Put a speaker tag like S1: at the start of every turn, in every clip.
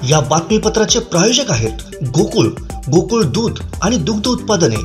S1: या बातमीपत्राचे प्रायोजक आहेत गोकुळ, गोकुळ दूध आणि दुग्ध उत्पादने।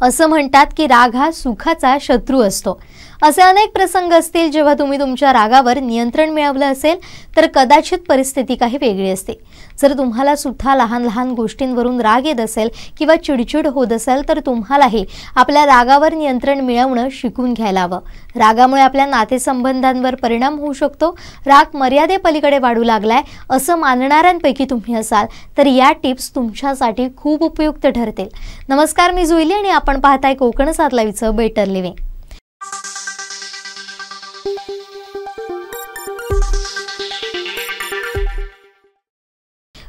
S2: असं म्हणतात की राग हा सुखाचा शत्रू असतो। असे अनेक प्रसंग असतील जेव्हा तुम्ही तुमच्या रागावर नियंत्रण मिळवलं असेल तर कदाचित परिस्थिती काही वेगळी असते। जर तुम्हाला सुद्धा लहान लहान गोष्टींवरून राग येत असेल किंवा चिडचिड होत असेल तर तुम्हालाही आपल्या रागावर नियंत्रण मिळवणं शिकून घ्यायला हवं। रागामुळे आपल्या नातेसंबंधांवर परिणाम होऊ शकतो। राग मर्यादेपलीकडे वाढू लागलाय असं मानणाऱ्यांपैकी तुम्ही असाल तर या टिप्स तुमच्यासाठी खूप उपयुक्त ठरतील। नमस्कार, मी जुईली आणि आपण पाहताय कोकण 7 लाईव्हचं बेटर लिव्हिंग।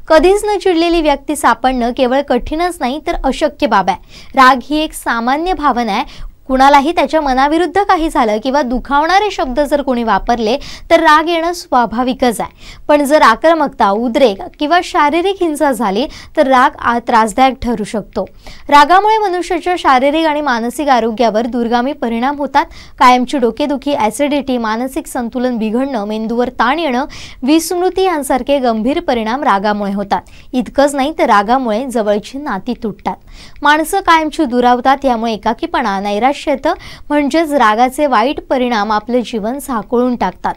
S2: कधीच न चिडलेली व्यक्ती सापडणं केवळ कठीणच नाही तर अशक्य बाब आहे। राग ही एक सामान्य भावना आहे। कुणालाही त्याच्या मनाविरुद्ध काही झालं किंवा दुखावणारे शब्द जर कोणी वापरले तर राग येणं स्वाभाविकच आहे। पण जर आक्रमकता, उद्रेक किंवा शारीरिक हिंसा झाली तर राग त्रासदायक ठरू शकतो। रागामुळे मनुष्याच्या शारीरिक आणि मानसिक आरोग्यावर दूरगामी परिणाम होतात। कायमची डोकेदुखी, ॲसिडिटी, मानसिक संतुलन बिघडणं, मेंदूवर ताण येणं, विस्मृती यांसारखे गंभीर परिणाम रागामुळे होतात। इतकंच नाही तर रागामुळे जवळची नाती तुटतात, माणसं कायमची दुरावतात। यामुळे एकाकीपणा, नैराश्य येतं, म्हणजेच रागाचे वाईट परिणाम आपले जीवन साकोळून टाकतात।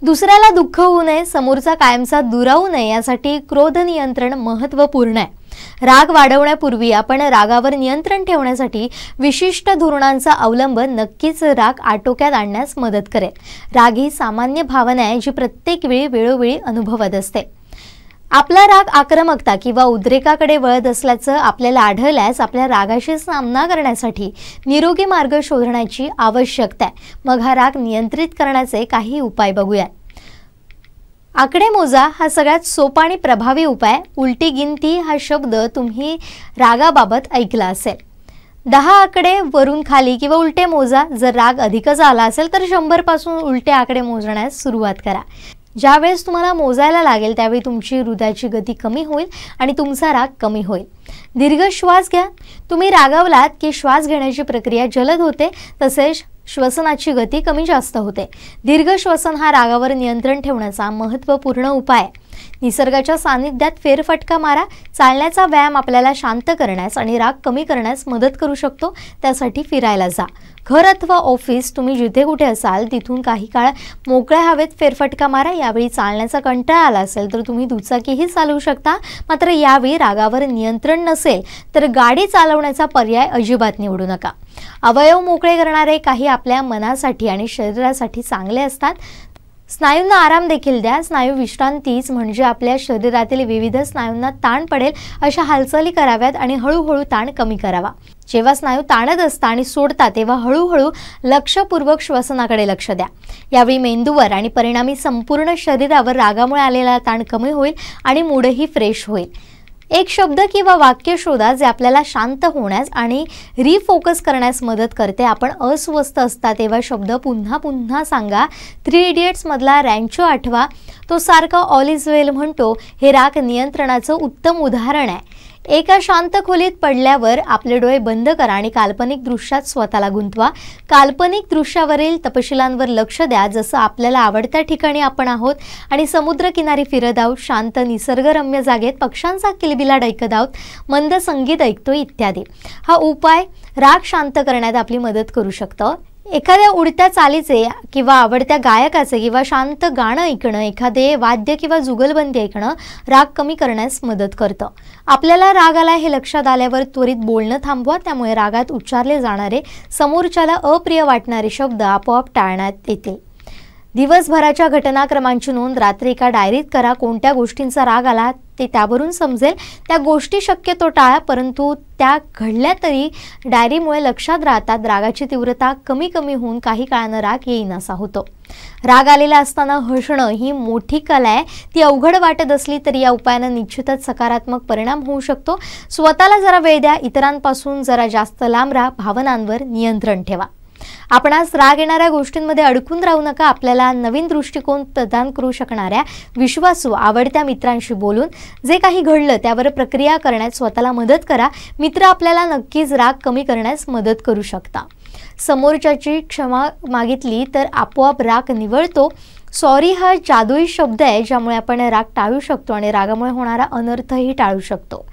S2: दुसऱ्याला दुःख होऊ नये, समोरचा कायमचा दुरावू नये यासाठी क्रोध नियंत्रण महत्त्वपूर्ण आहे। राग वाढवण्यापूर्वी आपण रागावर नियंत्रण ठेवण्यासाठी विशिष्ट धोरणांचा अवलंब नक्कीच राग आटोक्यात आणण्यास मदत करेल। राग ही सामान्य भावना आहे जी प्रत्येक वेळी वेळोवेळी अनुभवत असते। आपला राग आक्रमकता किंवा उद्रेकाकडे वळत असल्याचं आपल्याला आढळल्यास आपल्या रागाशी सामना करण्यासाठी निरोगी मार्ग शोधण्याची आवश्यकता आहे। मग हा राग नियंत्रित करण्याचे काही उपाय बघूया। आकडे मोजा हा सगळ्यात सोपा आणि प्रभावी उपाय। उलटी गिनती हा शब्द तुम्ही रागाबाबत ऐकला असेल। 10 आकडे वरून खाली किंवा उलटे मोजा। जर राग अधिकच आला असेल तर 100 पासून उलटे आकडे मोजण्यास सुरुवात करा। ज्यावेळेस तुम्हाला मोजायला लागेल त्यावेळी तुमची हृदयाची गती कमी होईल आणि तुमचा राग कमी होईल। दीर्घ श्वास घ्या। तुम्ही रागावलात की श्वास घेण्याची प्रक्रिया जलद होते, तसेच श्वसनाची गती कमी जास्त होते। दीर्घ श्वसन हा रागावर नियंत्रण ठेवण्याचा महत्त्वपूर्ण उपाय आहे। निसर्गाच्या सानिध्यात फेरफटका मारा। चालण्याचा व्यायाम आपल्याला शांत करण्यास आणि राग कमी करण्यास मदत करू शकतो, त्यासाठी फिरायला जा। घर अथवा ऑफिस, तुम्ही जिथे कुठे असाल तिथून काही काळ मोकळ्या हवेत फेरफटका मारा। यावेळी चालण्याचा कंटाळा आला असेल तर तुम्ही दुचाकीही चालवू शकता, मात्र यावेळी रागावर नियंत्रण नसेल तर गाडी चालवण्याचा पर्याय अजिबात निवडू नका। अवयव मोकळे करणारे काही आपल्या मनासाठी आणि शरीरासाठी चांगले असतात। स्नायूंना आराम देखील द्या। स्नायू विश्रांतीच म्हणजे आपल्या शरीरातील विविध स्नायूंना ताण पडेल अशा हालचाली कराव्यात आणि हळूहळू ताण कमी करावा। जेव्हा स्नायू ताणत असतात आणि सोडतात तेव्हा हळूहळू लक्षपूर्वक श्वसनाकडे लक्ष द्या। यावेळी मेंदूवर आणि परिणामी संपूर्ण शरीरावर रागामुळे आलेला ताण कमी होईल आणि मूडही फ्रेश होईल। एक शब्द किंवा वाक्य शोधा जे आपल्याला शांत होण्यास आणि रिफोकस करण्यास मदत करते। आपण अस्वस्थ असता तेव्हा शब्द पुन्हा पुन्हा सांगा। 3 इडियट्स मधला रॅन्चो आठवा, तो सारखा ऑल इज वेल म्हणतो। हे राग नियंत्रणाचं उत्तम उदाहरण आहे। एका शांत खोलीत पडल्यावर आपले डोळे बंद करा आणि काल्पनिक दृश्यात स्वतःला गुंतवा। काल्पनिक दृश्यावरील तपशिलांवर लक्ष द्या, जसं आपल्याला आवडत्या ठिकाणी आपण आहोत आणि समुद्रकिनारी फिरत आहोत, शांत निसर्गरम्य जागेत पक्ष्यांचा किलबिलाट ऐकत आहोत, मंद संगीत ऐकतो इत्यादी। हा उपाय राग शांत करण्यात आपली मदत करू शकतो। एखाद्या उडत्या चालीचे किंवा आवडत्या गायकाचे किंवा शांत गाणं ऐकणं, एखादे वाद्य किंवा जुगलबंदी ऐकणं राग कमी करण्यास मदत करतं। आपल्याला राग आला हे लक्षात आल्यावर त्वरित बोलणं थांबवा। त्यामुळे रागात उच्चारले जाणारे समोरच्याला अप्रिय वाटणारे शब्द आपोआप टाळण्यात येतील। दिवसभराच्या घटनाक्रमांची नोंद रात्री एका डायरीत करा। कोणत्या गोष्टींचा राग आला ते त्यावरून समजेल। त्या गोष्टी शक्यतो टाळा, परंतु त्या घडल्या तरी डायरीमुळे लक्षात राहतात। रागाची तीव्रता कमी होऊन काही काळानं राग येईनासा होतो। राग आलेला असताना हसणं ही मोठी कला आहे। ती अवघड वाटत असली तरी या उपायाने निश्चितच सकारात्मक परिणाम होऊ शकतो। स्वतःला जरा वेळ द्या, इतरांपासून जरा जास्त लांब राहा, भावनांवर नियंत्रण ठेवा। आपणास राग येणाऱ्या गोष्टींमध्ये अडकून राहू नका. आपल्याला नवीन दृष्टिकोन प्रदान करू शकणाऱ्या विश्वासू आवडत्या मित्रांशी बोलून जे काही घडलं त्यावर प्रक्रिया करण्यात स्वतःला मदत करा. मित्र आपल्याला नक्कीच राग कमी करण्यास मदत करू शकता. समोरच्याची क्षमा मागितली तर आपोआप राग निवळतो. सॉरी हा जादुई शब्द आहे ज्यामुळे आपण राग टाळू शकतो आणि रागामुळे होणारा अनर्थही टाळू शकतो.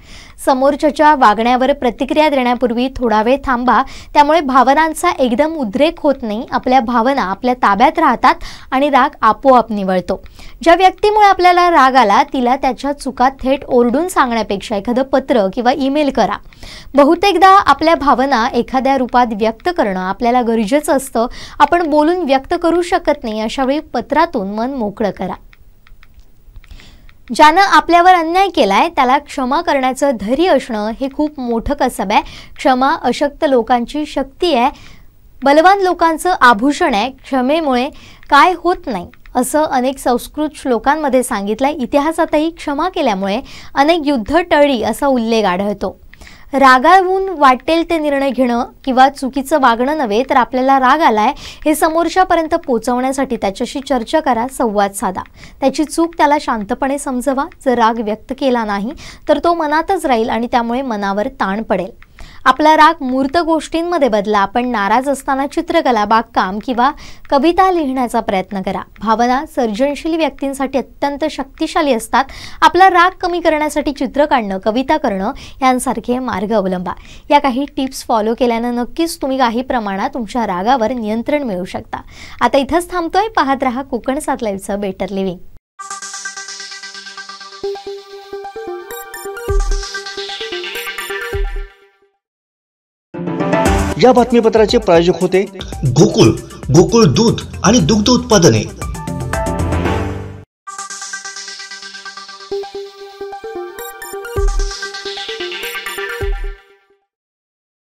S2: समोरच्याच्या वागण्यावर प्रतिक्रिया देण्यापूर्वी थोडा वेळ थांबा. त्यामुळे भावनांचा एकदम उद्रेक होत नाही. आपल्या भावना आपल्या ताब्यात राहतात आणि राग आपोआप निवळतो. ज्या व्यक्तीमुळे आपल्याला राग आला तिला त्याच्या चुका थेट ओरडून सांगण्यापेक्षा एखादं पत्र किंवा ईमेल करा. बहुतेकदा आपल्या भावना एखाद्या रूपात व्यक्त करणं आपल्याला गरजेचं असतं. आपण बोलून व्यक्त करू शकत नाही अशा वेळी पत्रातून मन मोकळं करा. ज्यानं आपल्यावर अन्याय केलाय त्याला क्षमा करण्याचं धैर्य असणं हे खूप मोठं कसब आहे. क्षमा अशक्त लोकांची शक्ती आहे. बलवान लोकांचं आभूषण आहे. क्षमेमुळे काय होत नाही असं अनेक संस्कृत श्लोकांमध्ये सांगितलंय. इतिहासातही क्षमा केल्यामुळे अनेक युद्ध टळली असा उल्लेख आढळतो. रागावून वाटेल ते निर्णय घेणं किंवा चुकीचं वागणं नव्हे तर आपल्याला राग आलाय हे समोरच्यापर्यंत पोहोचवण्यासाठी त्याच्याशी चर्चा करा, संवाद साधा. त्याची चूक त्याला शांतपणे समजवा. जर राग व्यक्त केला नाही तर तो मनातच राहील आणि त्यामुळे मनावर ताण पडेल. आपला राग मूर्त गोष्टींमध्ये बदला. आपण नाराज असताना चित्रकला, बागकाम किंवा कविता लिहिण्याचा प्रयत्न करा. भावना सर्जनशील व्यक्तींसाठी अत्यंत शक्तिशाली असतात. आपला राग कमी करण्यासाठी चित्र काढणं, कविता करणं यांसारखे मार्ग अवलंबा. या काही टिप्स फॉलो केल्यानं नक्कीच तुम्ही काही प्रमाणात तुमच्या रागावर नियंत्रण मिळवू शकता. आता इथंच थांबतोय. पाहत रहा कोकण 7 लाईव्हचं बेटर लिव्हिंग.
S1: या बातमीपत्राचे प्रायोजक होते गोकुळ. गोकुळ दूध आणि दुग्ध उत्पादने.